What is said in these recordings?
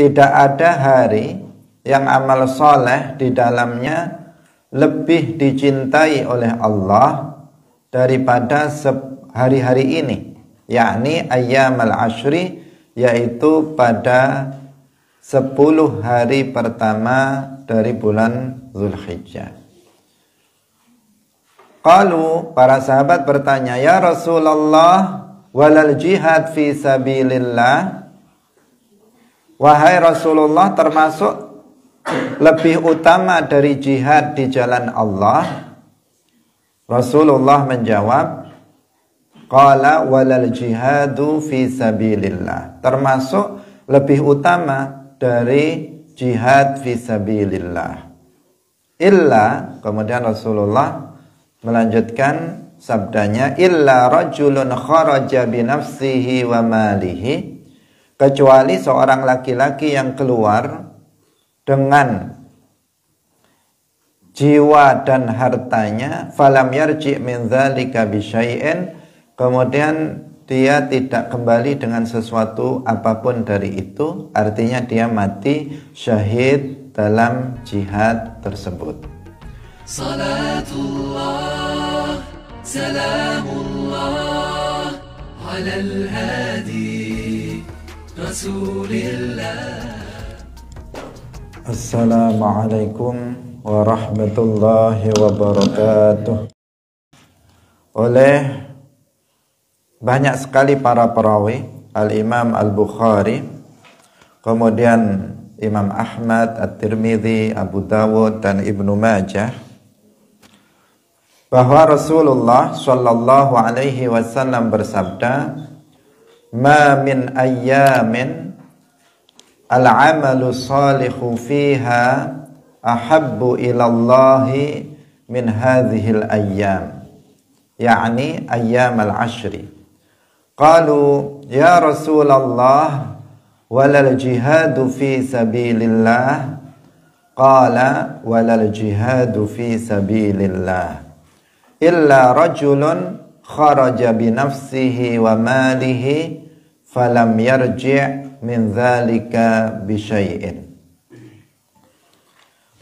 tidak ada hari yang amal soleh di dalamnya lebih dicintai oleh Allah daripada hari-hari ini, yakni ayyamal ashri, yaitu pada 10 hari pertama dari bulan Zulhijjah. Qalu, para sahabat bertanya, ya Rasulullah, walal jihad fi sabilillah, wahai Rasulullah, termasuk lebih utama dari jihad di jalan Allah? Rasulullah menjawab, qala walal jihadu fi sabilillah, termasuk lebih utama dari jihad fi sabilillah. Illa, kemudian Rasulullah melanjutkan sabdanya, illa rajulun kharaja bi nafsihi wa malihi, kecuali seorang laki-laki yang keluar dengan jiwa dan hartanya, falam yarji' min dzalika bi syai'in, kemudian dia tidak kembali dengan sesuatu apapun dari itu, artinya dia mati syahid dalam jihad tersebut. Salatullah salamullah alal hadi Rasulillah. Assalamualaikum warahmatullahi wabarakatuh. Oleh banyak sekali para perawi, Al-Imam Al-Bukhari, kemudian Imam Ahmad, At-Tirmidzi, Abu Dawud, dan Ibnu Majah, bahwa Rasulullah Shallallahu Alaihi Wasallam bersabda, ma min ayyamin al-amalu salihu fiha ahabbu ilallahi min hadhil ayyam, yakni ayyam al-ashri. Qalu ya Rasulullah walal jihadu fi sabilillah, qala walal jihadu fi sabilillah illa rajulun kharaja bi nafsihi wa malihi falam yarji' min dzalika bi syai'in.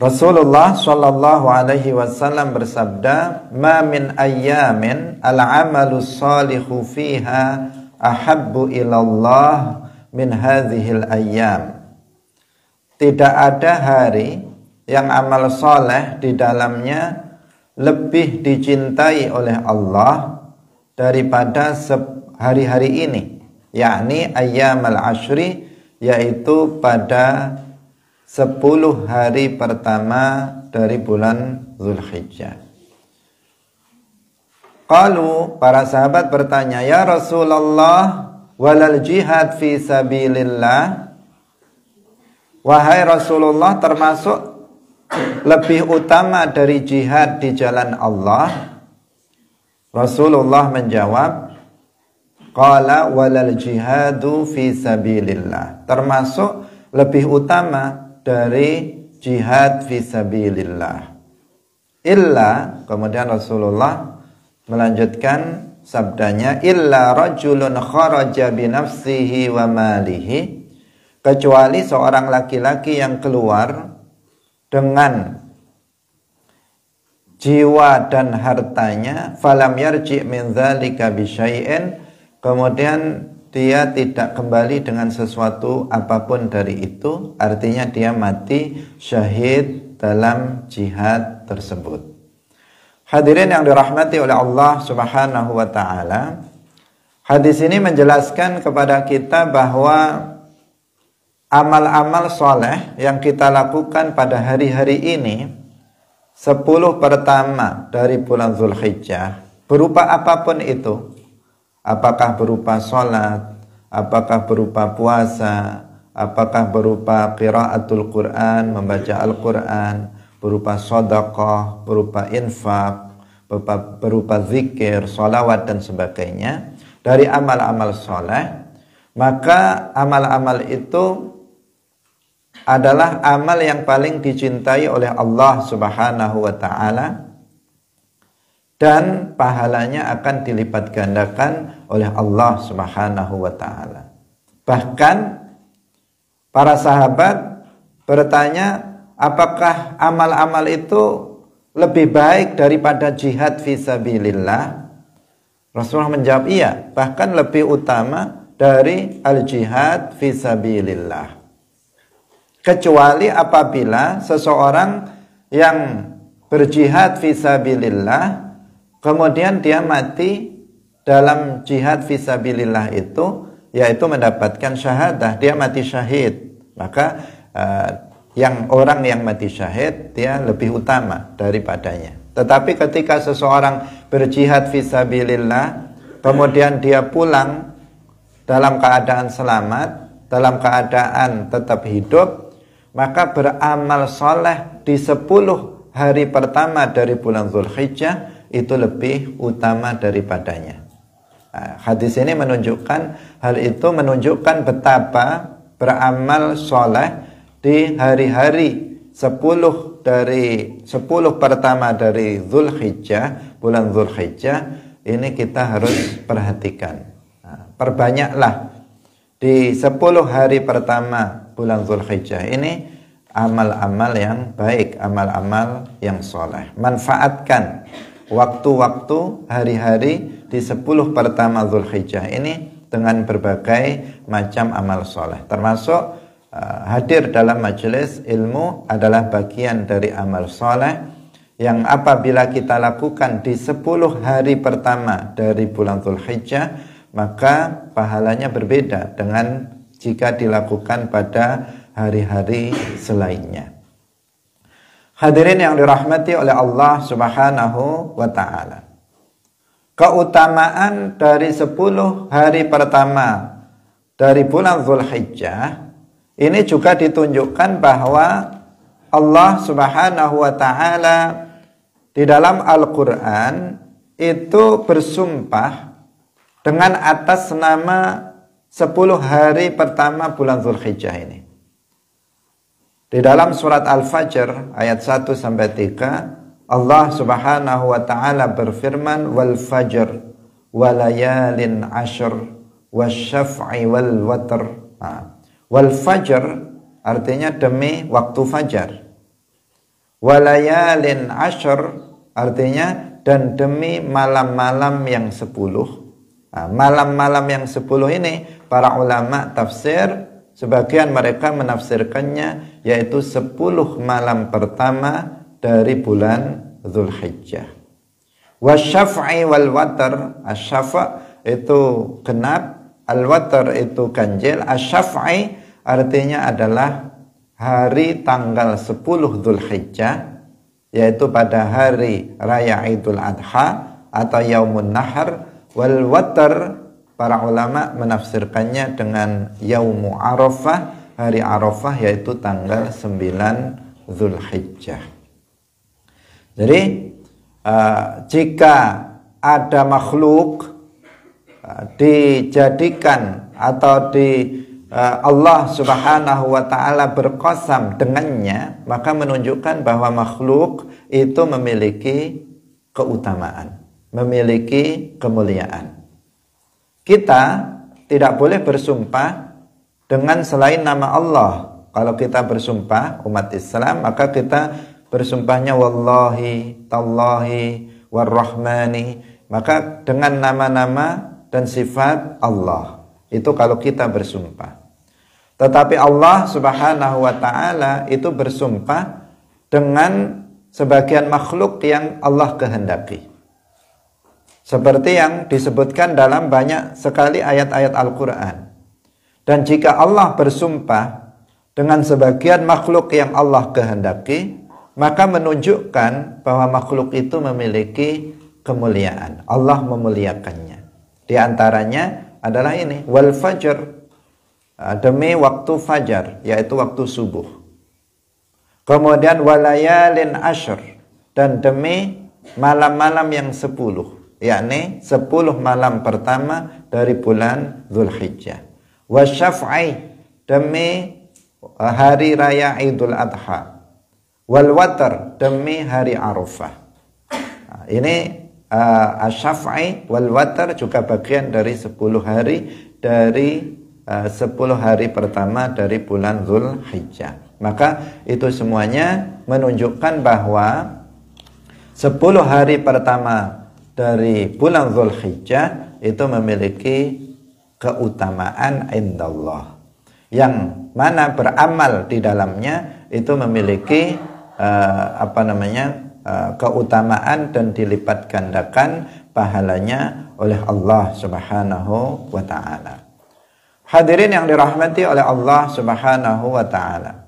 Rasulullah Shallallahu Alaihi Wasallam bersabda, ma min ayyamin al-amalu salihu fiha ahabbu ilallah min hadhil ayyam. Tidak ada hari yang amal soleh di dalamnya lebih dicintai oleh Allah daripada hari-hari ini, yakni ayyamal ashri, yaitu pada 10 hari pertama dari bulan Zulhijjah. Qalu, para sahabat bertanya, ya Rasulullah, walal jihad fi sabilillah, wahai Rasulullah, termasuk lebih utama dari jihad di jalan Allah? Rasulullah menjawab, qala walal jihadu fi sabilillah, termasuk lebih utama dari jihad fi sabilillah. Illa, kemudian Rasulullah melanjutkan sabdanya, illa rajulun kharaja bi nafsihi wa malihi, kecuali seorang laki-laki yang keluar dengan jiwa dan hartanya, falam yarji' min dzalika bi syai'in, kemudian dia tidak kembali dengan sesuatu apapun dari itu, artinya dia mati syahid dalam jihad tersebut. Hadirin yang dirahmati oleh Allah Subhanahu wa taala, hadis ini menjelaskan kepada kita bahwa amal-amal soleh yang kita lakukan pada hari-hari ini, 10 pertama dari bulan Zulhijjah, berupa apapun itu, apakah berupa sholat, apakah berupa puasa, apakah berupa qiraatul Quran, membaca Al-Quran, berupa sedekah, berupa infak, berupa zikir, sholawat, dan sebagainya, dari amal-amal soleh, maka amal-amal itu adalah amal yang paling dicintai oleh Allah Subhanahu wa ta'ala, dan pahalanya akan dilipat gandakan oleh Allah Subhanahu wa ta'ala. Bahkan Para sahabat bertanya, apakah amal-amal itu lebih baik daripada jihad fisabilillah? Rasulullah menjawab, iya, bahkan lebih utama dari al-jihad fisabilillah. Kecuali apabila seseorang yang berjihad fisabilillah kemudian dia mati dalam jihad fisabilillah itu, yaitu mendapatkan syahadah, dia mati syahid, maka orang yang mati syahid dia lebih utama daripadanya. Tetapi ketika seseorang berjihad fisabilillah kemudian dia pulang dalam keadaan selamat, dalam keadaan tetap hidup, maka beramal soleh di 10 hari pertama dari bulan Dzulhijjah itu lebih utama daripadanya. Hadis ini menunjukkan, hal itu menunjukkan betapa beramal soleh di hari-hari 10 pertama dari Dzulhijjah, bulan Dzulhijjah ini kita harus perhatikan. Perbanyaklah di 10 hari pertama bulan Dzulhijjah ini amal-amal yang baik, amal-amal yang soleh. Manfaatkan waktu-waktu hari-hari di 10 pertama Dzulhijjah ini dengan berbagai macam amal soleh, termasuk hadir dalam majelis ilmu adalah bagian dari amal soleh yang apabila kita lakukan di 10 hari pertama dari bulan Dzulhijjah, maka pahalanya berbeda dengan jika dilakukan pada hari-hari selainnya. Hadirin yang dirahmati oleh Allah Subhanahu wa ta'ala, keutamaan dari 10 hari pertama dari bulan Dzulhijjah ini juga ditunjukkan bahwa Allah Subhanahu wa ta'ala di dalam Al-Quran itu bersumpah dengan atas nama 10 hari pertama bulan Dzulhijjah ini. Di dalam surat Al-Fajr ayat 1-3 Allah Subhanahu wa ta'ala berfirman, wal fajr walayalin ashr wasyaf'i wal watr. Wal fajr artinya demi waktu fajar. Walayalin ashr artinya dan demi malam-malam yang 10. Malam-malam yang 10 ini para ulama tafsir sebagian mereka menafsirkannya yaitu 10 malam pertama dari bulan Dzulhijjah. Wasyaf'i wal watr, asy-syafa' itu genap, al-watr itu ganjil. Asy-syaf'i artinya adalah hari tanggal 10 Dzulhijjah, yaitu pada hari raya Idul Adha atau Yaumun Nahar. Wal watr para ulama menafsirkannya dengan Yaumu Arafah, hari Arafah, yaitu tanggal 9 Dzulhijjah. Jadi jika ada makhluk dijadikan atau Allah Subhanahu wa ta'ala berqasam dengannya, maka menunjukkan bahwa makhluk itu memiliki keutamaan, memiliki kemuliaan. Kita tidak boleh bersumpah dengan selain nama Allah. Kalau kita bersumpah umat Islam, maka kita bersumpahnya wallahi, tallahi, warrahmani, maka dengan nama-nama dan sifat Allah. Itu kalau kita bersumpah. Tetapi Allah Subhanahu wa ta'ala itu bersumpah dengan sebagian makhluk yang Allah kehendaki. Seperti yang disebutkan dalam banyak sekali ayat-ayat Al-Quran. Dan jika Allah bersumpah dengan sebagian makhluk yang Allah kehendaki, maka menunjukkan bahwa makhluk itu memiliki kemuliaan. Allah memuliakannya. Di antaranya adalah ini, wal fajr, demi waktu fajar, yaitu waktu subuh. Kemudian walayalin ashr, dan demi malam-malam yang 10, yakni 10 malam pertama dari bulan Dzulhijjah. Wasyaf'i, demi hari raya Idul Adha. Wal watr, demi hari Arafah. Ini asy-syaf'i wal watr juga bagian dari 10 hari dari 10 hari pertama dari bulan Dzulhijjah. Maka itu semuanya menunjukkan bahwa 10 hari pertama dari bulan Dzulhijjah itu memiliki keutamaan indallah, yang mana beramal di dalamnya itu memiliki keutamaan dan dilipat gandakan pahalanya oleh Allah Subhanahu wa taala. Hadirin yang dirahmati oleh Allah Subhanahu wa taala.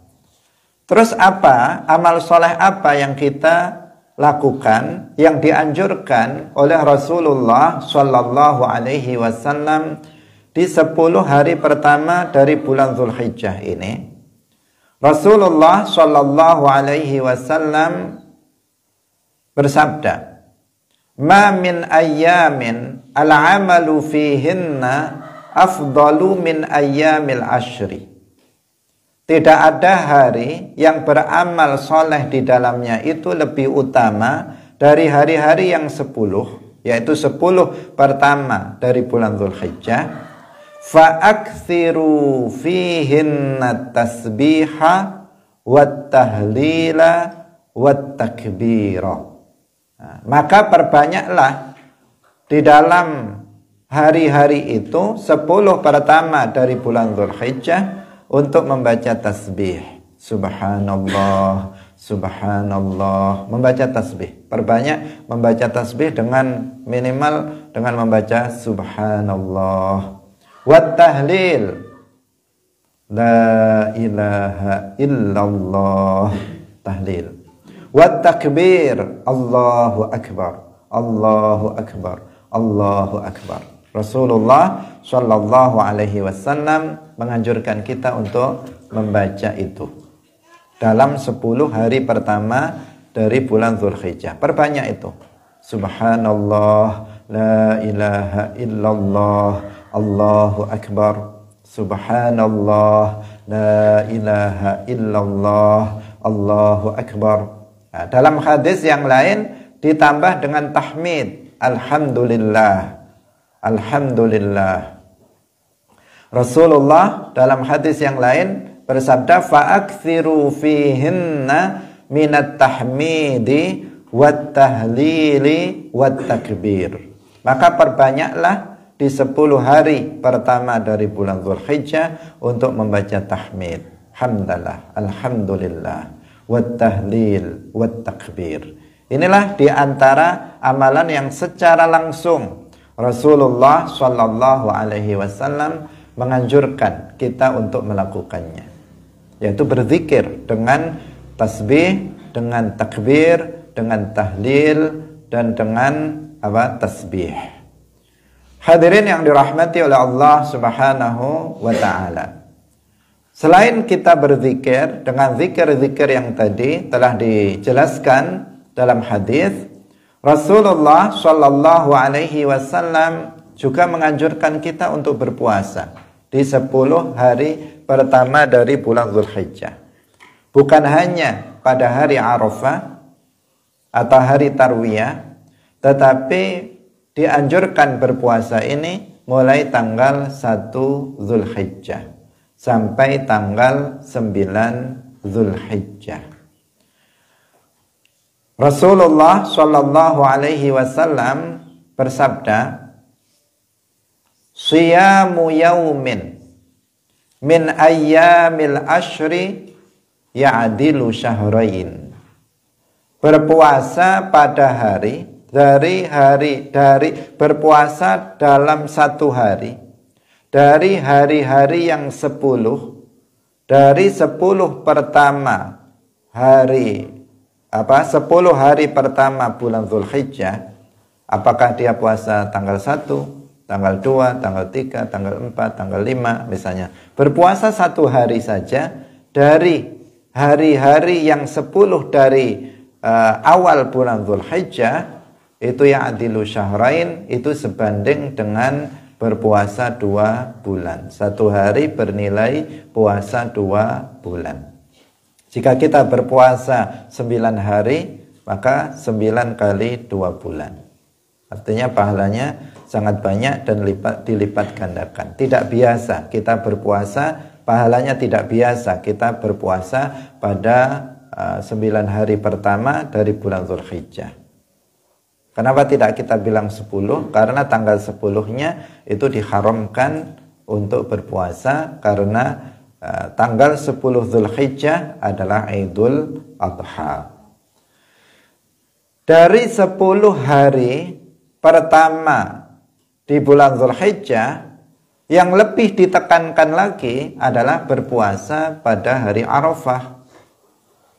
Terus apa amal soleh apa yang kita lakukan yang dianjurkan oleh Rasulullah sallallahu alaihi wasallam di 10 hari pertama dari bulan Dzulhijjah ini? Rasulullah sallallahu alaihi wasallam bersabda, "Ma min ayyamin al-'amalu fihinna afdalu min ayyamil ashri." Tidak ada hari yang beramal soleh di dalamnya itu lebih utama dari hari-hari yang 10, yaitu 10 pertama dari bulan Dzulhijjah. Fa'akthiru fihinna tasbiha wat tahlila wat takbira. Maka perbanyaklah di dalam hari-hari itu 10 pertama dari bulan Dzulhijjah untuk membaca tasbih. Subhanallah, subhanallah. Membaca tasbih. Perbanyak membaca tasbih dengan minimal dengan membaca subhanallah. Wat tahlil. La ilaha illallah. Tahlil. Wat takbir. Allahu akbar. Allahu akbar. Allahu akbar. Rasulullah sallallahu alaihi wasallam menganjurkan kita untuk membaca itu dalam 10 hari pertama dari bulan Dzulhijjah. Perbanyak itu. Subhanallah, la ilaha illallah, Allahu akbar. Subhanallah, la ilaha illallah, Allahu akbar. Nah, dalam hadis yang lain ditambah dengan tahmid, alhamdulillah. Alhamdulillah. Rasulullah dalam hadis yang lain bersabda, fa'akthiru fihinna minat tahmidi wat tahlili wat takbir. Maka perbanyaklah di 10 hari pertama dari bulan Dzulhijjah untuk membaca tahmid, hamdalah, alhamdulillah, wat tahlil wat takbir. Inilah di antara amalan yang secara langsung Rasulullah sallallahu alaihi wasallam menganjurkan kita untuk melakukannya, yaitu berzikir dengan tasbih, dengan takbir, dengan tahlil, dan dengan tasbih. Hadirin yang dirahmati oleh Allah Subhanahu wa taala. Selain kita berzikir dengan zikir-zikir yang tadi telah dijelaskan dalam hadis, Rasulullah sallallahu alaihi wasallam juga menganjurkan kita untuk berpuasa di 10 hari pertama dari bulan Dzulhijjah. Bukan hanya pada hari Arafah atau hari Tarwiyah, tetapi dianjurkan berpuasa ini mulai tanggal 1 Dzulhijjah sampai tanggal 9 Dzulhijjah. Rasulullah sallallahu alaihi wasallam bersabda, "Siyamu yaumin min ayyamil ashri ya'dilu syahrain." Berpuasa pada hari berpuasa dalam 1 hari dari hari-hari yang 10 dari 10 pertama hari 10 hari pertama bulan Dzulhijjah, apakah dia puasa tanggal 1, tanggal 2, tanggal 3, tanggal 4, tanggal 5 misalnya. Berpuasa 1 hari saja dari hari-hari yang 10 dari awal bulan Dzulhijjah, itu ya'dilu syahrain, itu sebanding dengan berpuasa 2 bulan. 1 hari bernilai puasa 2 bulan. Jika kita berpuasa 9 hari, maka 9 kali 2 bulan. Artinya pahalanya sangat banyak dan dilipat gandakan. Tidak biasa kita berpuasa, pahalanya tidak biasa kita berpuasa pada 9 hari pertama dari bulan Dzulhijjah. Kenapa tidak kita bilang 10? Karena tanggal 10-nya itu diharamkan untuk berpuasa karena tanggal 10 Dzulhijjah adalah Idul Adha. Dari 10 hari pertama di bulan Dzulhijjah, yang lebih ditekankan lagi adalah berpuasa pada hari Arafah.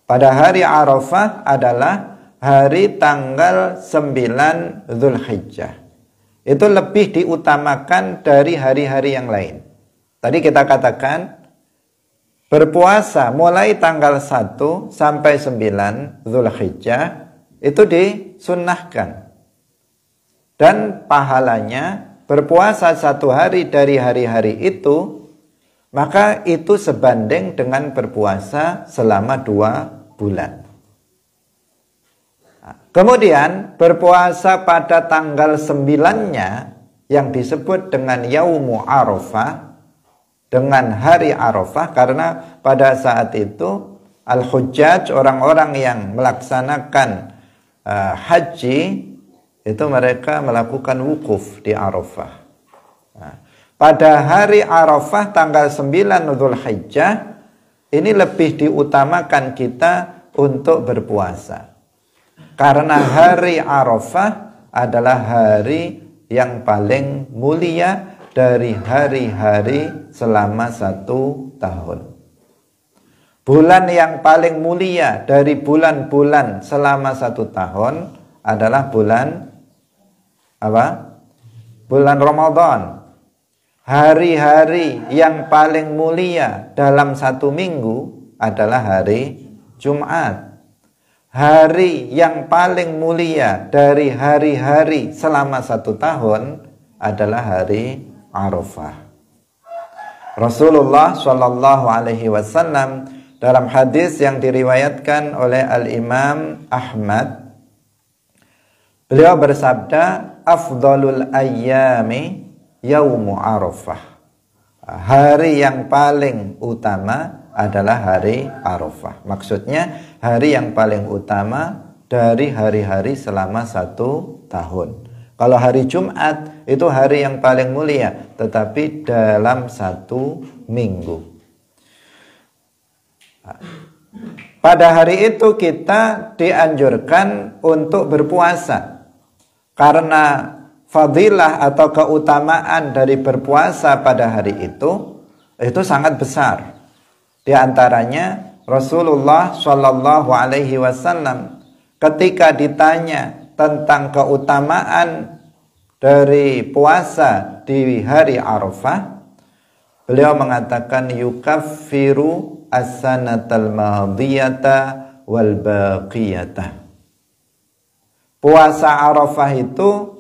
Pada hari Arafah adalah hari tanggal 9 Dzulhijjah. Itu lebih diutamakan dari hari-hari yang lain. Tadi kita katakan berpuasa mulai tanggal 1 sampai 9 Dzulhijjah itu disunnahkan. Dan pahalanya berpuasa 1 hari dari hari-hari itu, maka itu sebanding dengan berpuasa selama 2 bulan. Kemudian berpuasa pada tanggal 9-nya yang disebut dengan Yaumu Arafah, dengan hari Arafah, karena pada saat itu Al-Hujjaj, orang-orang yang melaksanakan haji, itu mereka melakukan wukuf di Arafah. Pada hari Arafah tanggal 9 Dzulhijjah ini lebih diutamakan kita untuk berpuasa. Karena hari Arafah adalah hari yang paling mulia dari hari-hari selama 1 tahun. Bulan yang paling mulia dari bulan-bulan selama 1 tahun adalah bulan apa? Bulan Ramadan. Hari-hari yang paling mulia dalam 1 minggu adalah hari Jumat. Hari yang paling mulia dari hari-hari selama 1 tahun adalah hari Arafah. Rasulullah Shallallahu Alaihi Wasallam dalam hadis yang diriwayatkan oleh Al-Imam Ahmad, beliau bersabda, afdalul ayyami Yaumu Arafah. Hari yang paling utama adalah hari Arafah. Maksudnya hari yang paling utama dari hari-hari selama 1 tahun. Kalau hari Jumat itu hari yang paling mulia, tetapi dalam 1 minggu. Pada hari itu kita dianjurkan untuk berpuasa. Karena fadilah atau keutamaan dari berpuasa pada hari itu sangat besar. Di antaranya Rasulullah Shallallahu Alaihi Wasallam ketika ditanya tentang keutamaan dari puasa di hari Arafah, beliau mengatakan yukaffiru as-sanatal madiyata wal baqiyata. Puasa Arafah itu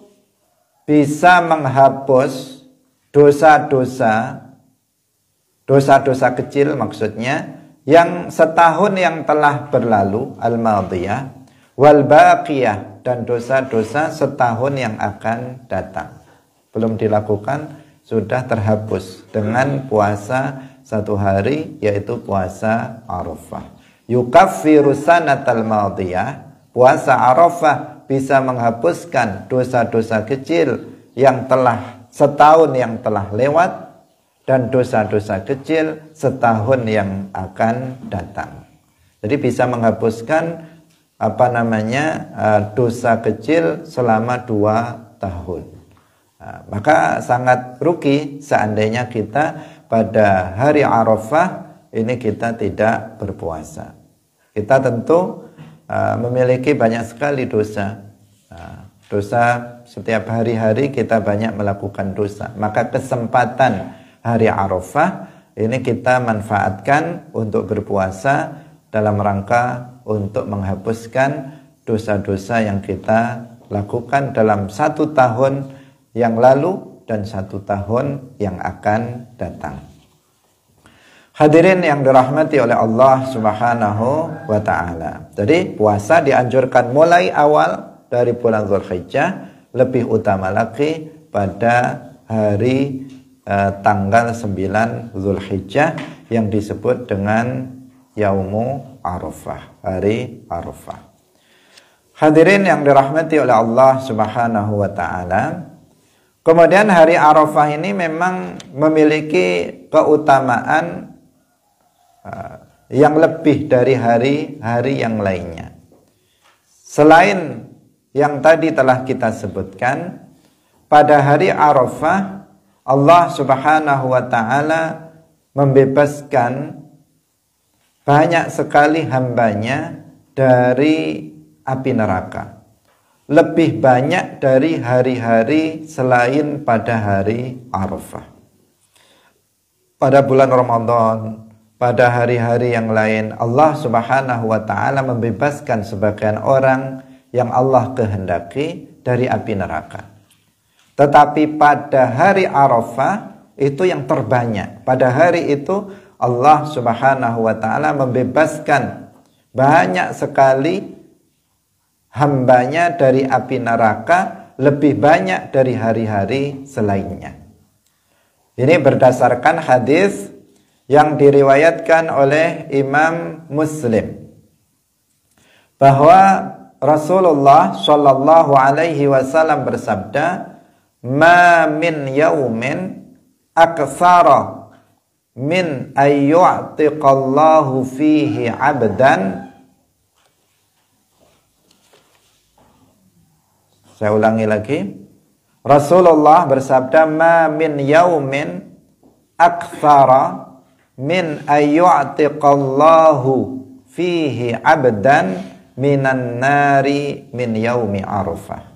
bisa menghapus dosa-dosa kecil, maksudnya yang setahun yang telah berlalu, al-madiyah, wal baqiyah, dan dosa-dosa setahun yang akan datang. Belum dilakukan, sudah terhapus dengan puasa 1 hari, yaitu puasa Arafah. Yukaffiru sanatal madiyah, puasa Arafah bisa menghapuskan dosa-dosa kecil yang telah setahun yang telah lewat, dan dosa-dosa kecil setahun yang akan datang. Jadi bisa menghapuskan dosa kecil selama 2 tahun. Maka sangat rugi seandainya kita pada hari Arafah ini kita tidak berpuasa. Kita tentu memiliki banyak sekali dosa. Dosa setiap hari-hari kita banyak melakukan dosa. Maka kesempatan hari Arafah ini kita manfaatkan untuk berpuasa dalam rangka untuk menghapuskan dosa-dosa yang kita lakukan dalam 1 tahun yang lalu dan 1 tahun yang akan datang. Hadirin yang dirahmati oleh Allah Subhanahu wa ta'ala. Jadi puasa dianjurkan mulai awal dari bulan Dzulhijjah lebih utama lagi pada hari tanggal 9 Zulhijjah yang disebut dengan Yaumu Arafah, hari Arafah. Hadirin yang dirahmati oleh Allah Subhanahu wa taala. Kemudian hari Arafah ini memang memiliki keutamaan yang lebih dari hari-hari yang lainnya. Selain yang tadi telah kita sebutkan, pada hari Arafah Allah Subhanahu wa taala membebaskan banyak sekali hambanya dari api neraka. Lebih banyak dari hari-hari selain pada hari Arafah. Pada bulan Ramadan, pada hari-hari yang lain, Allah Subhanahu wa taala membebaskan sebagian orang yang Allah kehendaki dari api neraka. Tetapi pada hari Arafah itu yang terbanyak. Pada hari itu Allah Subhanahu wa taala membebaskan banyak sekali hambanya dari api neraka, lebih banyak dari hari-hari selainnya. Ini berdasarkan hadis yang diriwayatkan oleh Imam Muslim, bahwa Rasulullah Shallallahu Alaihi Wasallam bersabda, "Ma min yaumin aktsara min ayyu'tiqallahu fihi 'abdan." Saya ulangi lagi. Rasulullah bersabda, "Ma min yaumin aktsara min ayyu'tiqallahu fihi 'abdan minan nari min yaumi Arafah."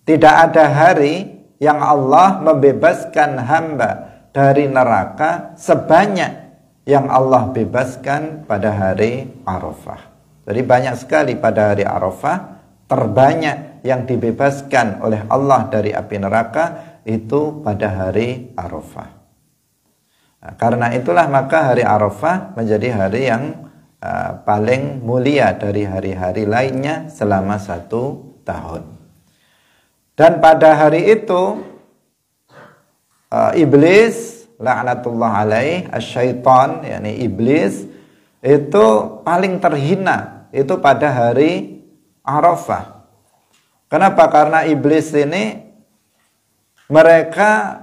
Tidak ada hari yang Allah membebaskan hamba dari neraka sebanyak yang Allah bebaskan pada hari Arafah. Jadi banyak sekali pada hari Arafah, terbanyak yang dibebaskan oleh Allah dari api neraka itu pada hari Arafah. Nah, karena itulah maka hari Arafah menjadi hari yang paling mulia dari hari-hari lainnya selama 1 tahun. Dan pada hari itu iblis laknatullah alaih, asyaitan, yakni iblis, itu paling terhina itu pada hari Arafah. Kenapa? Karena iblis ini mereka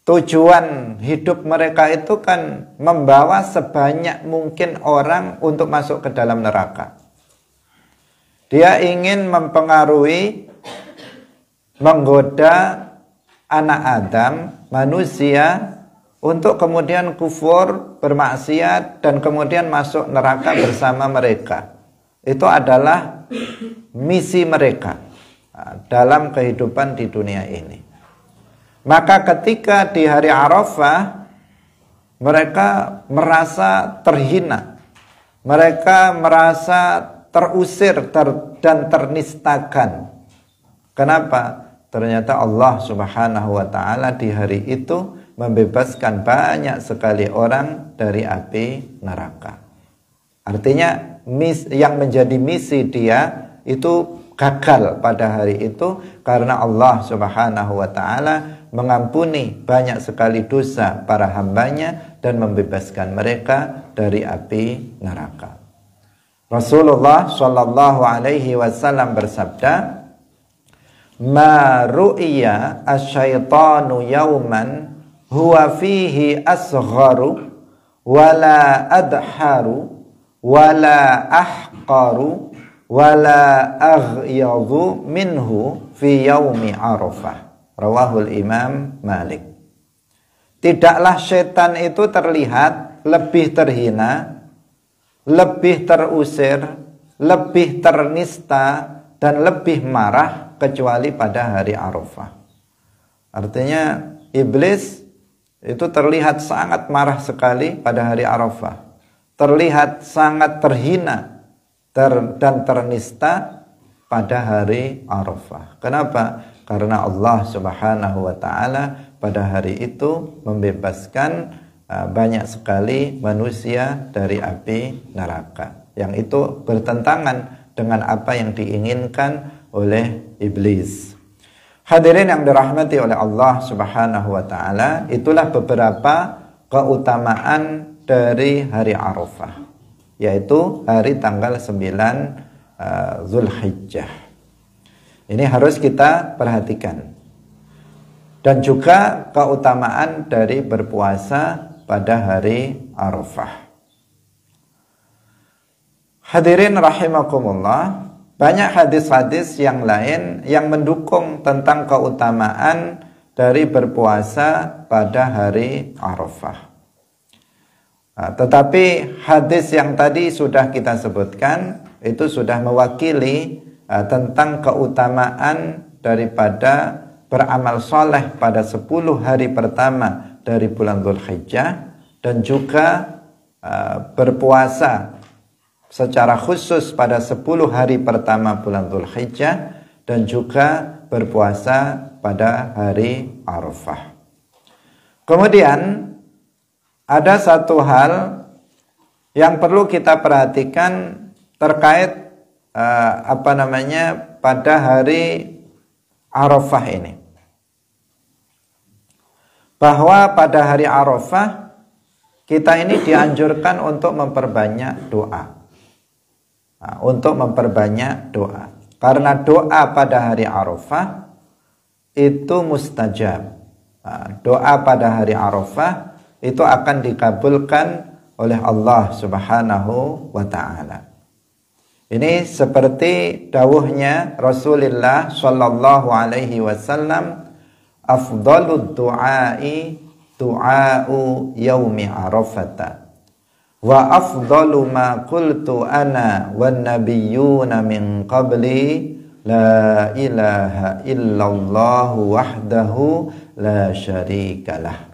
tujuan hidup mereka itu kan membawa sebanyak mungkin orang untuk masuk ke dalam neraka. Dia ingin mempengaruhi, menggoda anak Adam, manusia, untuk kemudian kufur, bermaksiat, dan kemudian masuk neraka bersama mereka. Itu adalah misi mereka dalam kehidupan di dunia ini. Maka ketika di hari Arafah mereka merasa terhina, mereka merasa terusir dan ternistakan. Kenapa? Ternyata Allah Subhanahu wa taala di hari itu membebaskan banyak sekali orang dari api neraka. Artinya yang menjadi misi dia itu gagal pada hari itu, karena Allah Subhanahu wa taala mengampuni banyak sekali dosa para hambanya dan membebaskan mereka dari api neraka. Rasulullah Shallallahu Alaihi Wasallam bersabda, "Ma ru'iya asyaitanu yauman huwa fihi asgharu wala adharu wala ahqaru wala aghyadhu minhu fi yaumi Arafah." Rawahul Imam Malik. Tidaklah setan itu terlihat lebih terhina, lebih terusir, lebih ternista, dan lebih marah kecuali pada hari Arafah. Artinya iblis itu terlihat sangat marah sekali pada hari Arafah. Terlihat sangat terhina dan ternista pada hari Arafah. Kenapa? Karena Allah Subhanahu wa taala pada hari itu membebaskan banyak sekali manusia dari api neraka, yang itu bertentangan dengan apa yang diinginkan oleh iblis. Hadirin yang dirahmati oleh Allah Subhanahu wa taala, itulah beberapa keutamaan dari hari Arafah, yaitu hari tanggal 9 Zulhijjah. Ini harus kita perhatikan. Dan juga keutamaan dari berpuasa pada hari Arafah. Hadirin rahimakumullah, banyak hadis-hadis yang lain yang mendukung tentang keutamaan dari berpuasa pada hari Arafah. Tetapi hadis yang tadi sudah kita sebutkan itu sudah mewakili tentang keutamaan daripada beramal soleh pada 10 hari pertama dari bulan Dzulhijjah, dan juga berpuasa secara khusus pada 10 hari pertama bulan Dzulhijjah, dan juga berpuasa pada hari Arafah. Kemudian ada satu hal yang perlu kita perhatikan terkait pada hari Arafah ini, bahwa pada hari Arafah kita ini dianjurkan untuk memperbanyak doa. Untuk memperbanyak doa, karena doa pada hari Arafah itu mustajab. Doa pada hari Arafah itu akan dikabulkan oleh Allah Subhanahu wa ta'ala. Ini seperti dawuhnya Rasulullah sallallahu alaihi wasallam, afdhalud du'ai du'a'u yaumi Arafata, wa afdalu ma qultu ana wan nabiyyuna min qabli la ilaha illallah wahdahu la syarikalah.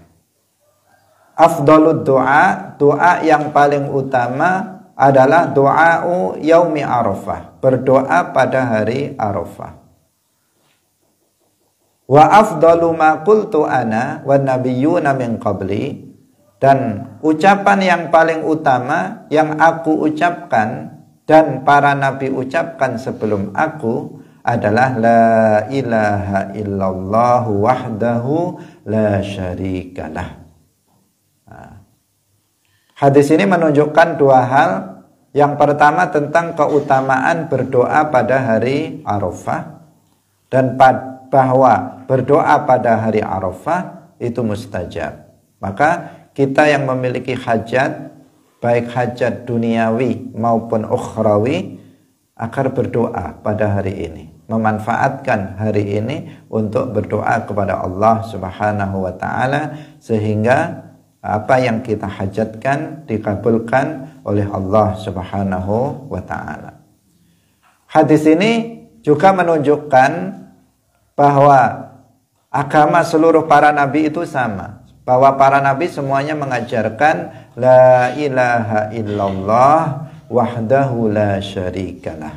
Afdalud doa, doa yang paling utama adalah doa'u yaumi Arafah, berdoa pada hari Arafah. Wa afdalu ma qultu ana wan nabiyyuna min qabli, dan ucapan yang paling utama yang aku ucapkan dan para nabi ucapkan sebelum aku adalah la ilaha illallah wahdahu la syarikalah. Hadis ini menunjukkan dua hal. Yang pertama tentang keutamaan berdoa pada hari Arafah, dan bahwa berdoa pada hari Arafah itu mustajab. Maka kita yang memiliki hajat, baik hajat duniawi maupun ukhrawi, agar berdoa pada hari ini, memanfaatkan hari ini untuk berdoa kepada Allah Subhanahu wa ta'ala, sehingga apa yang kita hajatkan dikabulkan oleh Allah Subhanahu wa ta'ala. Hadis ini juga menunjukkan bahwa agama seluruh para nabi itu sama, bahwa para nabi semuanya mengajarkan la ilaha illallah wahdahu la syarikalah.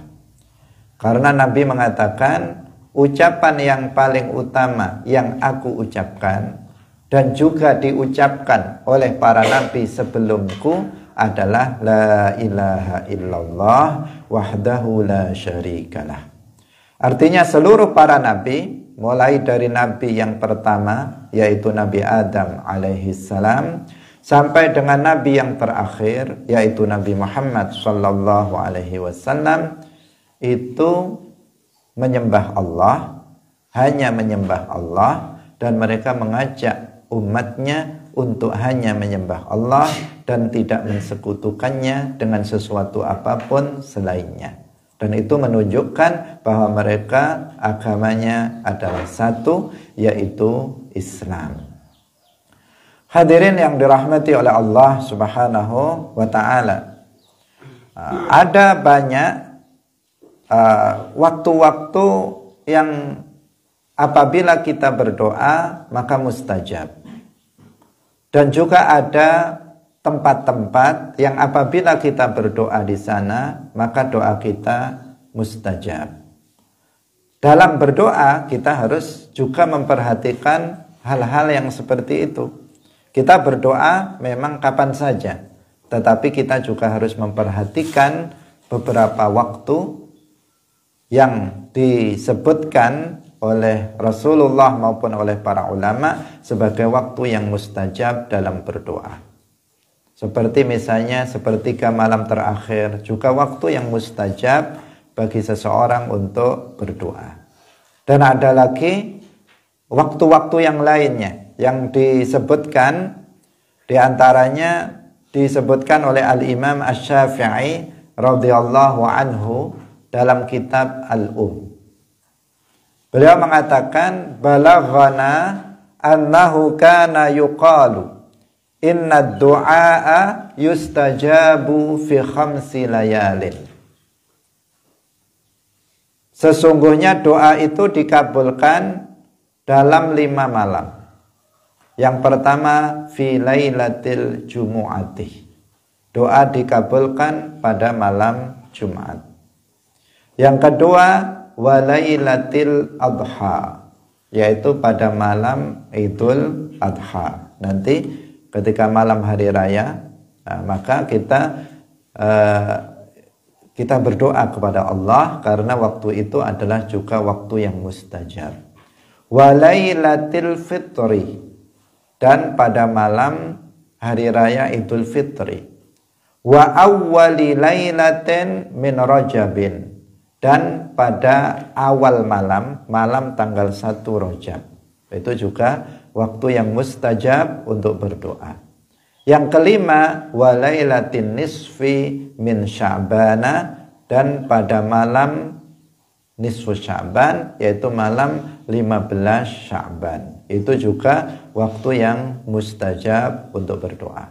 Karena Nabi mengatakan ucapan yang paling utama yang aku ucapkan dan juga diucapkan oleh para nabi sebelumku adalah la ilaha illallah wahdahu la syarikalah. Artinya seluruh para nabi, mulai dari nabi yang pertama yaitu Nabi Adam alaihi salam sampai dengan nabi yang terakhir yaitu Nabi Muhammad sallallahu alaihi wasallam, itu menyembah Allah, hanya menyembah Allah, dan mereka mengajak umatnya untuk hanya menyembah Allah dan tidak mensekutukannya dengan sesuatu apapun selainnya. Dan itu menunjukkan bahwa mereka agamanya adalah satu, yaitu Islam. Hadirin yang dirahmati oleh Allah Subhanahu wa ta'ala, ada banyak waktu-waktu yang apabila kita berdoa maka mustajab. Dan juga ada tempat-tempat yang apabila kita berdoa di sana maka doa kita mustajab. Dalam berdoa kita harus juga memperhatikan hal-hal yang seperti itu. Kita berdoa memang kapan saja, tetapi kita juga harus memperhatikan beberapa waktu yang disebutkan oleh Rasulullah maupun oleh para ulama sebagai waktu yang mustajab dalam berdoa. Seperti misalnya sepertiga malam terakhir juga waktu yang mustajab bagi seseorang untuk berdoa. Dan ada lagi waktu-waktu yang lainnya yang disebutkan, diantaranya disebutkan oleh Al-Imam Asy-Syafi'i radhiyallahu anhu dalam kitab Al-Um. Beliau mengatakan balaghana annahu kana yuqalu inna du'a yustajabu fi khamsi layalin. Sesungguhnya doa itu dikabulkan dalam 5 malam. Yang pertama fi lailatil jumu'ati. Doa dikabulkan pada malam Jumat. Yang kedua walailatil adha, yaitu pada malam Idul Adha. Nanti ketika malam hari raya, maka kita berdoa kepada Allah karena waktu itu adalah juga waktu yang mustajab. Walailatil fitri, dan pada malam hari raya Idul Fitri. Wa awwali lailatin min Rajabin, dan pada awal malam tanggal 1 Rajab. Itu juga waktu yang mustajab untuk berdoa. Yang kelima walailatin nisfi min Sya'bana, dan pada malam nisfu Sya'ban, yaitu malam 15 Sya'ban. Itu juga waktu yang mustajab untuk berdoa.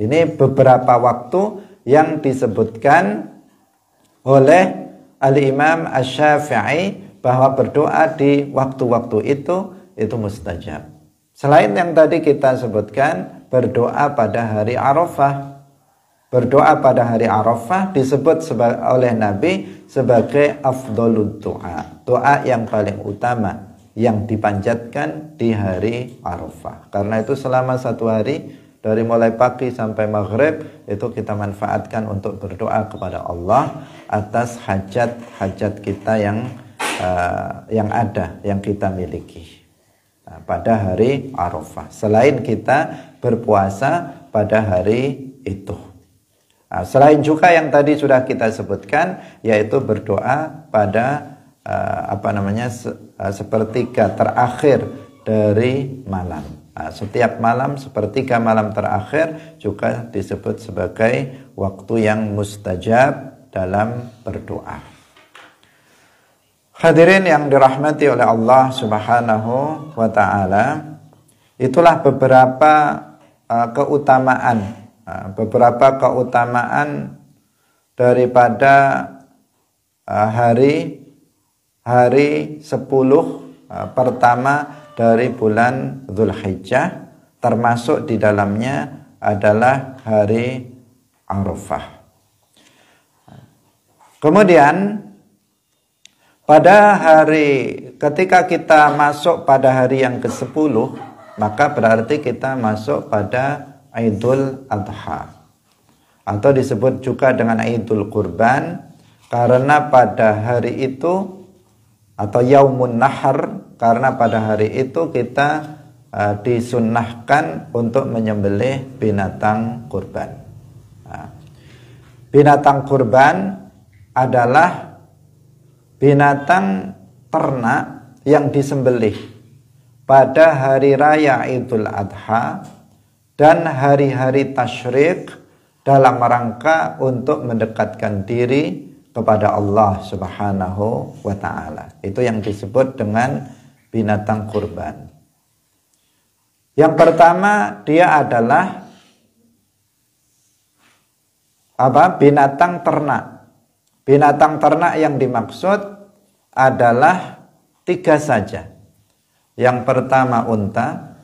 Ini beberapa waktu yang disebutkan oleh Al-Imam Asy-Syafi'i bahwa berdoa di waktu-waktu itu mustajab. Selain yang tadi kita sebutkan, berdoa pada hari Arafah. Berdoa pada hari Arafah disebut oleh Nabi sebagai afdhalud doa, doa yang paling utama yang dipanjatkan di hari Arafah. Karena itu selama 1 hari, dari mulai pagi sampai maghrib, itu kita manfaatkan untuk berdoa kepada Allah atas hajat-hajat kita yang ada, yang kita miliki pada hari Arafah. Selain kita berpuasa pada hari itu. Selain juga yang tadi sudah kita sebutkan, yaitu berdoa pada sepertiga terakhir dari malam. Setiap malam, sepertiga malam terakhir juga disebut sebagai waktu yang mustajab dalam berdoa. Hadirin yang dirahmati oleh Allah Subhanahu wa ta'ala, itulah beberapa keutamaan daripada hari 10 pertama dari bulan Dzulhijjah, termasuk di dalamnya adalah hari Arafah. Kemudian ketika kita masuk pada hari yang ke-10, maka berarti kita masuk pada Idul Adha, atau disebut juga dengan Idul Qurban, karena pada hari itu, atau Yaumun Nahar, karena pada hari itu kita disunnahkan untuk menyembelih binatang kurban. Binatang kurban adalah binatang ternak yang disembelih pada hari raya Idul Adha dan hari-hari tasyrik dalam rangka untuk mendekatkan diri kepada Allah Subhanahu wa ta'ala. Itu yang disebut dengan binatang kurban. Yang pertama, dia adalah binatang ternak. Binatang ternak yang dimaksud adalah 3 saja. Yang pertama unta,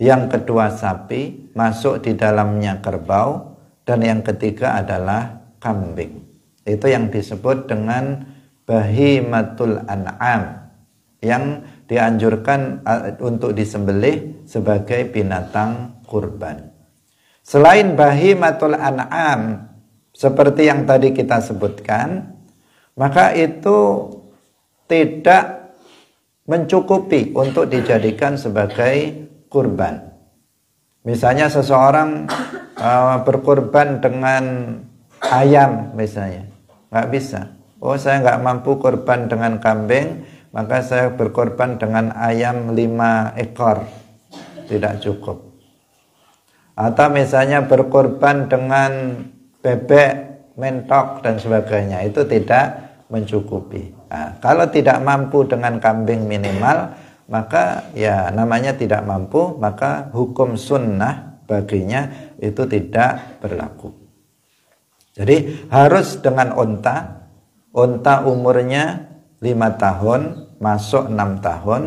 yang kedua sapi, masuk di dalamnya kerbau, dan yang ketiga adalah kambing. Itu yang disebut dengan bahimatul an'am, yang dianjurkan untuk disembelih sebagai binatang kurban. Selain bahimatul an'am seperti yang tadi kita sebutkan, maka itu tidak mencukupi untuk dijadikan sebagai kurban. Misalnya seseorang berkurban dengan ayam misalnya, nggak bisa. Oh, saya nggak mampu kurban dengan kambing, maka saya berkorban dengan ayam 5 ekor. Tidak cukup. Atau misalnya berkorban dengan bebek, mentok, dan sebagainya. Itu tidak mencukupi. Nah, kalau tidak mampu dengan kambing minimal, maka ya namanya tidak mampu, maka hukum sunnah baginya itu tidak berlaku. Jadi harus dengan unta. Unta umurnya 5 tahun, masuk 6 tahun.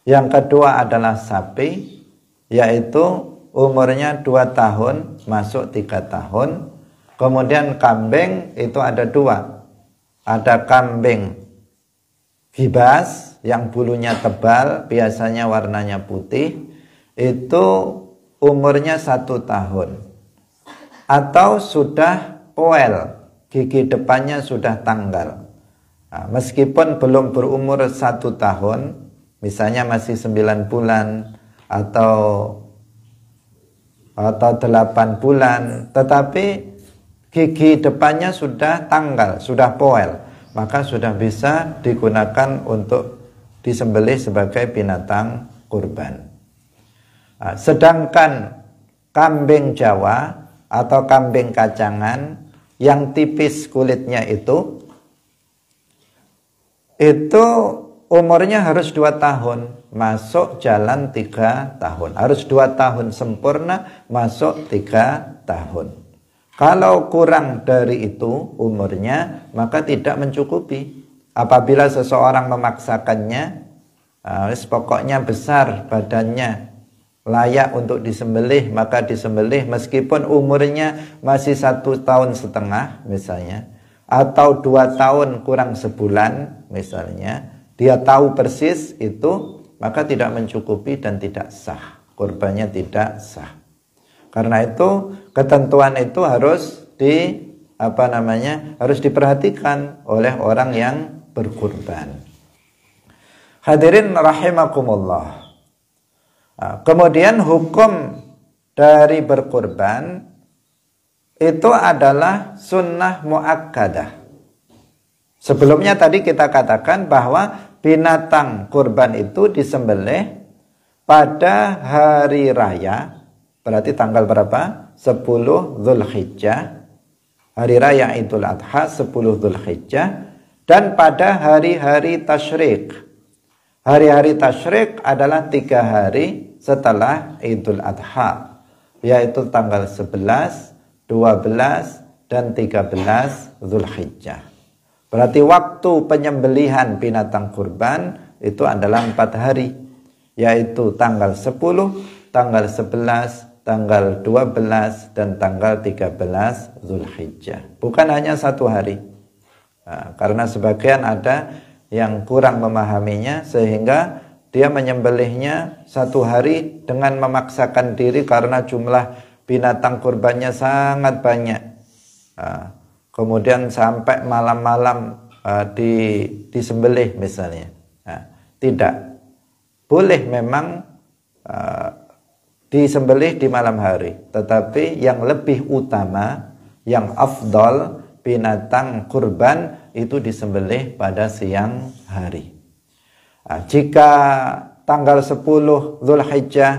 Yang kedua adalah sapi, yaitu umurnya 2 tahun, masuk 3 tahun. Kemudian kambing itu ada 2. Ada kambing gibas yang bulunya tebal, biasanya warnanya putih, itu umurnya 1 tahun. Atau sudah poel, gigi depannya sudah tanggal. Nah, meskipun belum berumur 1 tahun, misalnya masih 9 bulan atau 8 bulan, tetapi gigi depannya sudah tanggal, sudah poel, maka sudah bisa digunakan untuk disembelih sebagai binatang kurban. Nah, sedangkan kambing Jawa atau kambing kacangan yang tipis kulitnya itu umurnya harus 2 tahun, masuk jalan 3 tahun. Harus 2 tahun sempurna, masuk 3 tahun. Kalau kurang dari itu umurnya, maka tidak mencukupi. Apabila seseorang memaksakannya, pokoknya besar badannya, layak untuk disembelih, maka disembelih meskipun umurnya masih 1,5 tahun misalnya, atau 2 tahun kurang sebulan misalnya, dia tahu persis itu, maka tidak mencukupi dan tidak sah, kurbannya tidak sah. Karena itu ketentuan itu harus harus diperhatikan oleh orang yang berkurban. Hadirin rahimakumullah. Kemudian hukum dari berkurban itu adalah sunnah muakkadah. Sebelumnya tadi kita katakan bahwa binatang kurban itu disembelih pada hari raya, berarti tanggal berapa? 10 Dzulhijjah, hari raya Idul Adha 10 Dzulhijjah, dan pada hari-hari tasyrik. Hari-hari tasyrik adalah 3 hari setelah Idul Adha, yaitu tanggal 11, 12, dan 13 Dzulhijjah. Berarti waktu penyembelihan binatang kurban itu adalah 4 hari, yaitu tanggal 10, tanggal 11, tanggal 12, dan tanggal 13 Dzulhijjah. Bukan hanya 1 hari. Nah, karena sebagian ada yang kurang memahaminya sehingga dia menyembelihnya 1 hari dengan memaksakan diri karena jumlah binatang kurbannya sangat banyak. Kemudian sampai malam-malam disembelih misalnya. Tidak. Boleh memang disembelih di malam hari, tetapi yang lebih utama, yang afdal, binatang kurban itu disembelih pada siang hari. Jika tanggal 10 Dzulhijjah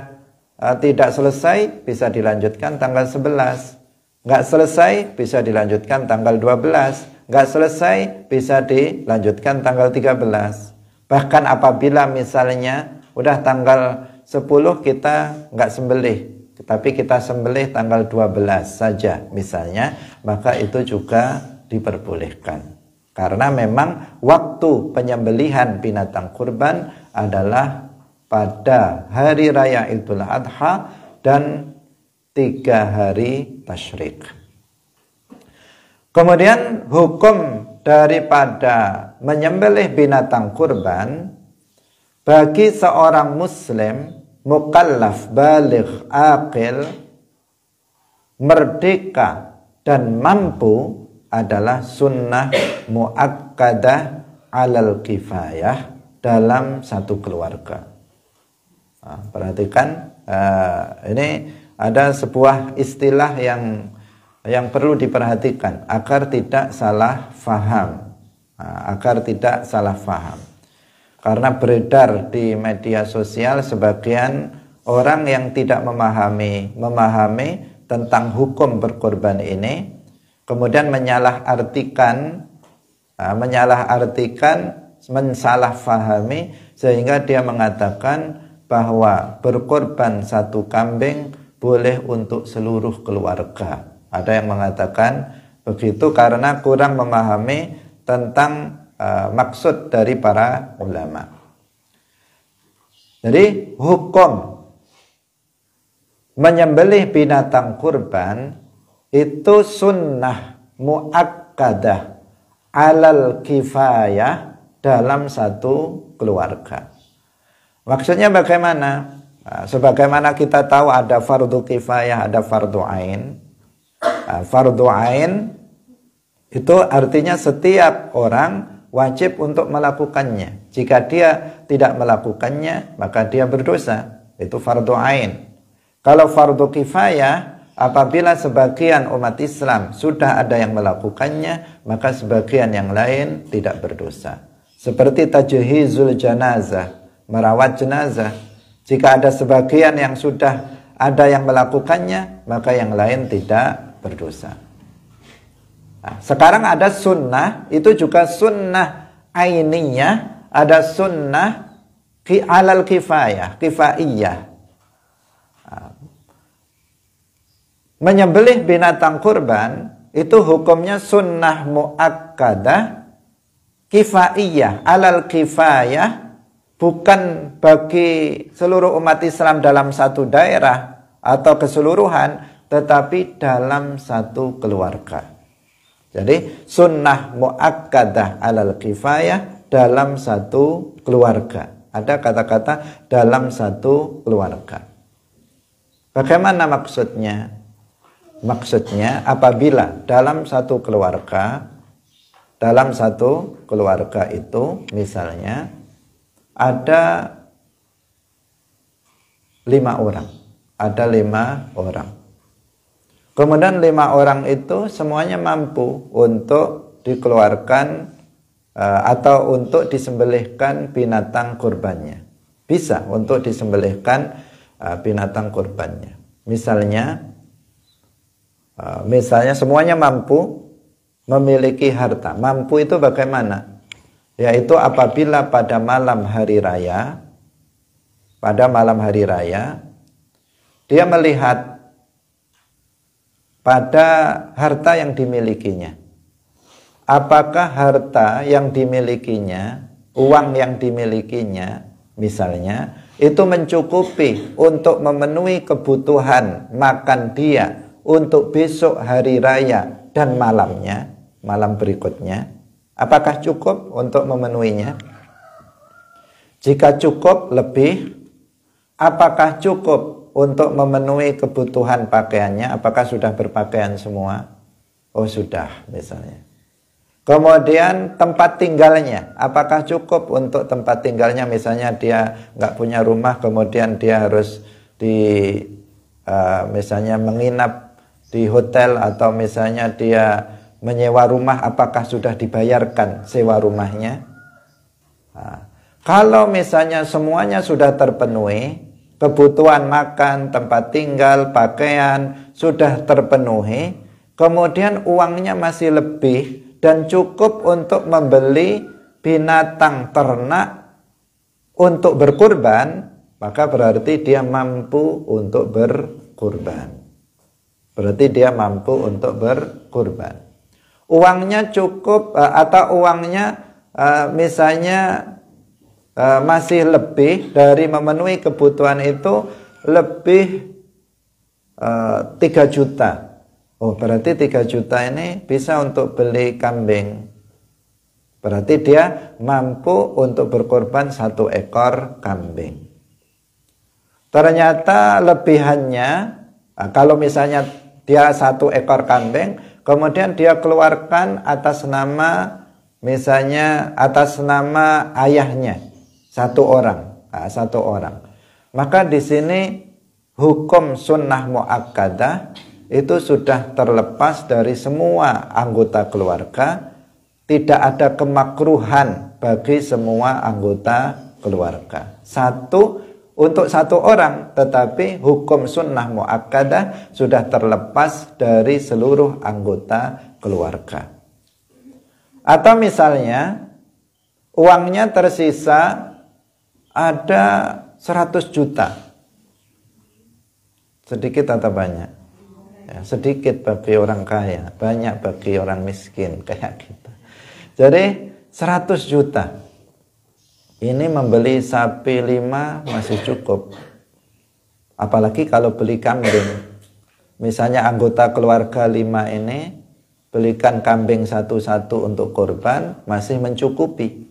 tidak selesai, bisa dilanjutkan tanggal 11. Nggak selesai, bisa dilanjutkan tanggal 12. Nggak selesai, bisa dilanjutkan tanggal 13. Bahkan apabila misalnya udah tanggal 10 kita nggak sembelih, tapi kita sembelih tanggal 12 saja misalnya, maka itu juga diperbolehkan. Karena memang waktu penyembelihan binatang kurban adalah pada hari raya Idul Adha dan 3 hari tasyrik. Kemudian hukum daripada menyembelih binatang kurban bagi seorang muslim mukallaf, baligh, aqil, merdeka dan mampu adalah sunnah muakkadah alal kifayah dalam satu keluarga. Nah, perhatikan, ini ada sebuah istilah yang perlu diperhatikan agar tidak salah faham. Agar tidak salah faham. Karena beredar di media sosial sebagian orang yang tidak memahami tentang hukum berkorban ini, kemudian mensalahfahami sehingga dia mengatakan bahwa berkorban satu kambing boleh untuk seluruh keluarga. Ada yang mengatakan begitu karena kurang memahami tentang maksud dari para ulama. Jadi hukum menyembelih binatang kurban itu sunnah muakkadah alal kifayah dalam satu keluarga. Maksudnya bagaimana? Sebagaimana kita tahu ada fardu kifayah, ada fardu ain. Fardu ain itu artinya setiap orang wajib untuk melakukannya. Jika dia tidak melakukannya, maka dia berdosa. Itu fardu ain. Kalau fardu kifayah, apabila sebagian umat Islam sudah ada yang melakukannya, maka sebagian yang lain tidak berdosa. Seperti tajhizul janazah, merawat jenazah. Jika ada sebagian yang sudah ada yang melakukannya, maka yang lain tidak berdosa. Nah, sekarang ada sunnah, itu juga sunnah ainiyah, ada sunnah alal kifayah, kifaiyah. Menyembelih binatang kurban itu hukumnya sunnah muakkadah kifaiyah, alal kifayah, bukan bagi seluruh umat Islam dalam satu daerah atau keseluruhan, tetapi dalam satu keluarga. Jadi sunnah muakkadah alal kifayah dalam satu keluarga. Ada kata-kata dalam satu keluarga. Bagaimana maksudnya? Maksudnya apabila dalam satu keluarga itu misalnya ada 5 orang. Ada 5 orang. Kemudian 5 orang itu semuanya mampu untuk dikeluarkan atau untuk disembelihkan binatang kurbannya. Bisa untuk disembelihkan binatang kurbannya. Misalnya semuanya mampu memiliki harta. Mampu itu bagaimana? Yaitu apabila pada malam hari raya dia melihat pada harta yang dimilikinya. Apakah harta yang dimilikinya, uang yang dimilikinya misalnya, itu mencukupi untuk memenuhi kebutuhan makan dia untuk besok hari raya dan malamnya, malam berikutnya. Apakah cukup untuk memenuhinya? Jika cukup lebih, apakah cukup untuk memenuhi kebutuhan pakaiannya? Apakah sudah berpakaian semua? Oh sudah misalnya. Kemudian tempat tinggalnya, apakah cukup untuk tempat tinggalnya? Misalnya dia nggak punya rumah, kemudian dia harus misalnya menginap di hotel, atau misalnya dia menyewa rumah, apakah sudah dibayarkan sewa rumahnya? Nah, kalau misalnya semuanya sudah terpenuhi, kebutuhan makan, tempat tinggal, pakaian sudah terpenuhi, kemudian uangnya masih lebih dan cukup untuk membeli binatang ternak untuk berkurban, maka berarti dia mampu untuk berkurban. Berarti dia mampu untuk berkurban. Uangnya cukup atau uangnya misalnya masih lebih dari memenuhi kebutuhan itu, lebih 3 juta. Oh, berarti 3 juta ini bisa untuk beli kambing. Berarti dia mampu untuk berkorban 1 ekor kambing. Ternyata lebihannya, kalau misalnya dia 1 ekor kambing, kemudian dia keluarkan atas nama misalnya atas nama ayahnya satu orang, maka di sini hukum sunnah muakkadah itu sudah terlepas dari semua anggota keluarga, tidak ada kemakruhan bagi semua anggota keluarga. Untuk satu orang, tetapi hukum sunnah muakkadah sudah terlepas dari seluruh anggota keluarga. Atau misalnya uangnya tersisa ada 100 juta. Sedikit atau banyak? Ya, sedikit bagi orang kaya, banyak bagi orang miskin, kayak gitu. Jadi 100 juta. Ini membeli sapi 5 masih cukup. Apalagi kalau beli kambing. Misalnya anggota keluarga 5 ini belikan kambing satu-satu untuk kurban, masih mencukupi.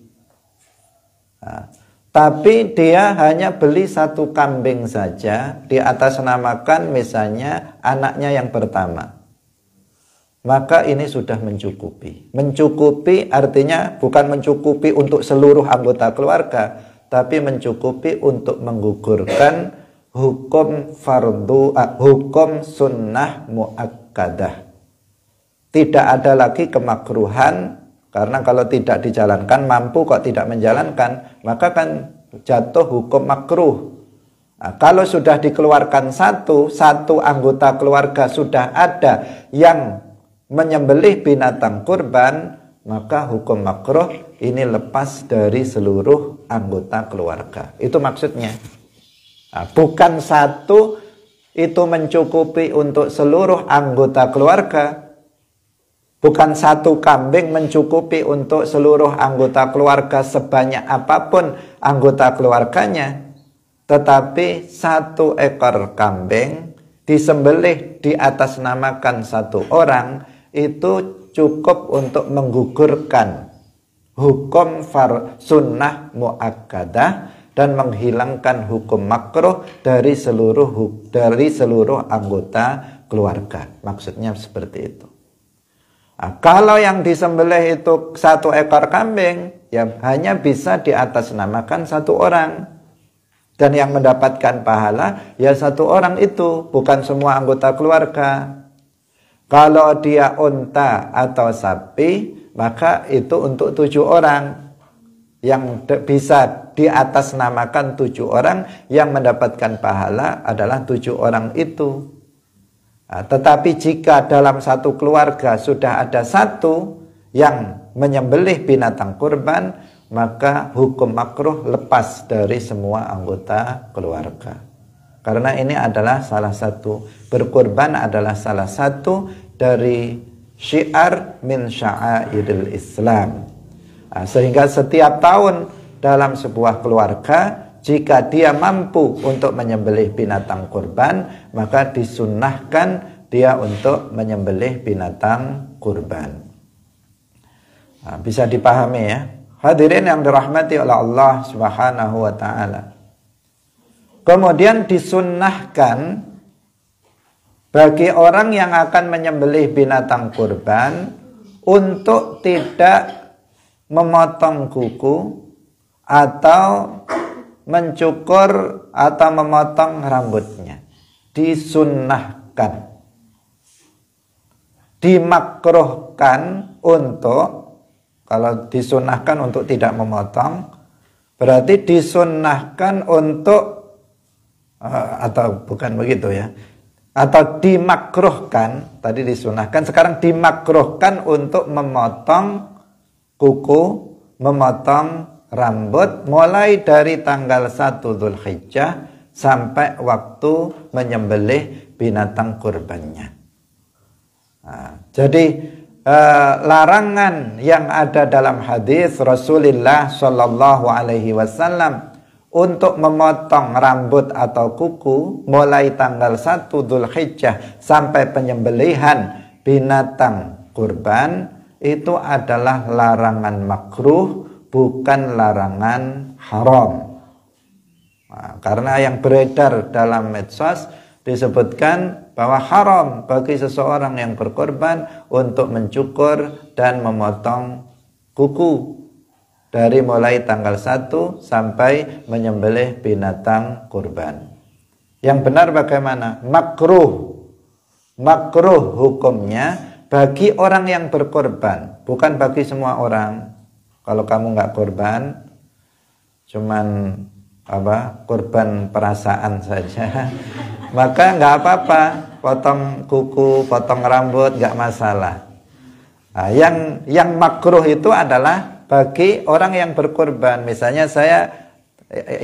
Nah, tapi dia hanya beli 1 kambing saja, diatasnamakan misalnya anaknya yang pertama. Maka ini sudah mencukupi. Mencukupi artinya bukan mencukupi untuk seluruh anggota keluarga, tapi mencukupi untuk menggugurkan hukum hukum sunnah muakkadah. Tidak ada lagi kemakruhan, karena kalau tidak dijalankan, mampu kok tidak menjalankan, maka kan jatuh hukum makruh. Nah, kalau sudah dikeluarkan satu anggota keluarga sudah ada yang menyembelih binatang kurban, maka hukum makruh ini lepas dari seluruh anggota keluarga. Itu maksudnya. Nah, bukan satu itu mencukupi untuk seluruh anggota keluarga. Bukan 1 kambing mencukupi untuk seluruh anggota keluarga sebanyak apapun anggota keluarganya. Tetapi 1 ekor kambing disembelih diatasnamakan 1 orang, itu cukup untuk menggugurkan hukum sunnah muakkadah dan menghilangkan hukum makruh dari seluruh anggota keluarga. Maksudnya seperti itu. Nah, kalau yang disembelih itu 1 ekor kambing, ya hanya bisa diatasnamakan 1 orang. Dan yang mendapatkan pahala ya 1 orang itu, bukan semua anggota keluarga. Kalau dia unta atau sapi, maka itu untuk 7 orang. Yang bisa diatasnamakan 7 orang, yang mendapatkan pahala adalah 7 orang itu. Nah, tetapi jika dalam 1 keluarga sudah ada 1 yang menyembelih binatang kurban, maka hukum makruh lepas dari semua anggota keluarga. Karena ini adalah salah satu, berkurban adalah salah satu dari syiar min sya'airil Islam. Nah, sehingga setiap tahun dalam sebuah keluarga, jika dia mampu untuk menyembelih binatang kurban, maka disunnahkan dia untuk menyembelih binatang kurban. Nah, bisa dipahami ya. Hadirin yang dirahmati oleh Allah Subhanahu wa ta'ala. Kemudian disunnahkan bagi orang yang akan menyembelih binatang kurban untuk tidak memotong kuku atau mencukur atau memotong rambutnya. Disunnahkan. Dimakruhkan untuk, kalau disunnahkan untuk tidak memotong, berarti disunnahkan untuk atau bukan begitu ya, atau dimakruhkan. Tadi disunnahkan, sekarang dimakruhkan untuk memotong kuku, memotong rambut mulai dari tanggal 1 Dzulhijjah sampai waktu menyembelih binatang kurbannya. Nah, jadi larangan yang ada dalam hadis Rasulullah Shallallahu Alaihi Wasallam untuk memotong rambut atau kuku mulai tanggal 1 Dzulhijjah sampai penyembelihan binatang kurban itu adalah larangan makruh, bukan larangan haram. Nah, karena yang beredar dalam medsos disebutkan bahwa haram bagi seseorang yang berkorban untuk mencukur dan memotong kuku dari mulai tanggal 1 sampai menyembelih binatang kurban. Yang benar bagaimana? Makruh. Makruh hukumnya bagi orang yang berkorban, bukan bagi semua orang. Kalau kamu nggak korban, cuman korban perasaan saja, maka nggak apa-apa, potong kuku, potong rambut, nggak masalah. Nah, yang makruh itu adalah bagi orang yang berkorban. Misalnya saya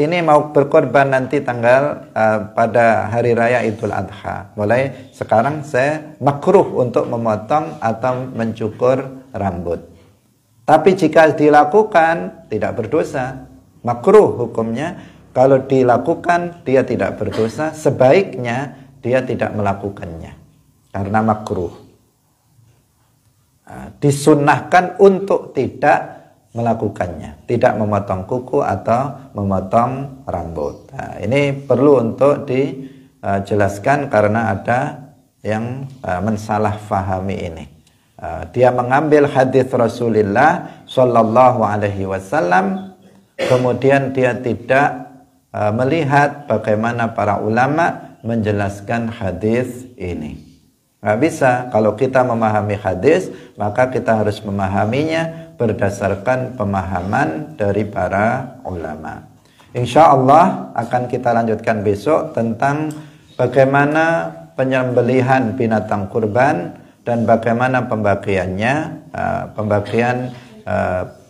ini mau berkorban nanti pada hari raya Idul Adha. Mulai sekarang saya makruh untuk memotong atau mencukur rambut. Tapi jika dilakukan tidak berdosa. Makruh hukumnya, kalau dilakukan dia tidak berdosa, sebaiknya dia tidak melakukannya karena makruh. Nah, disunnahkan untuk tidak melakukannya, tidak memotong kuku atau memotong rambut. Nah, ini perlu untuk dijelaskan karena ada yang mensalahfahami ini. Dia mengambil hadis Rasulullah Shallallahu Alaihi Wasallam, kemudian dia tidak melihat bagaimana para ulama menjelaskan hadis ini. Nggak bisa, kalau kita memahami hadis, maka kita harus memahaminya berdasarkan pemahaman dari para ulama. Insya Allah akan kita lanjutkan besok tentang bagaimana penyembelihan binatang kurban dan bagaimana pembagiannya, pembagian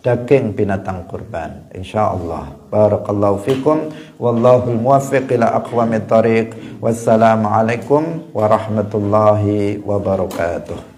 daging binatang kurban. Insyaallah. Barakallahu fikum wallahul muwaffiq ila aqwamit thariq. Wassalamualaikum warahmatullahi wabarakatuh.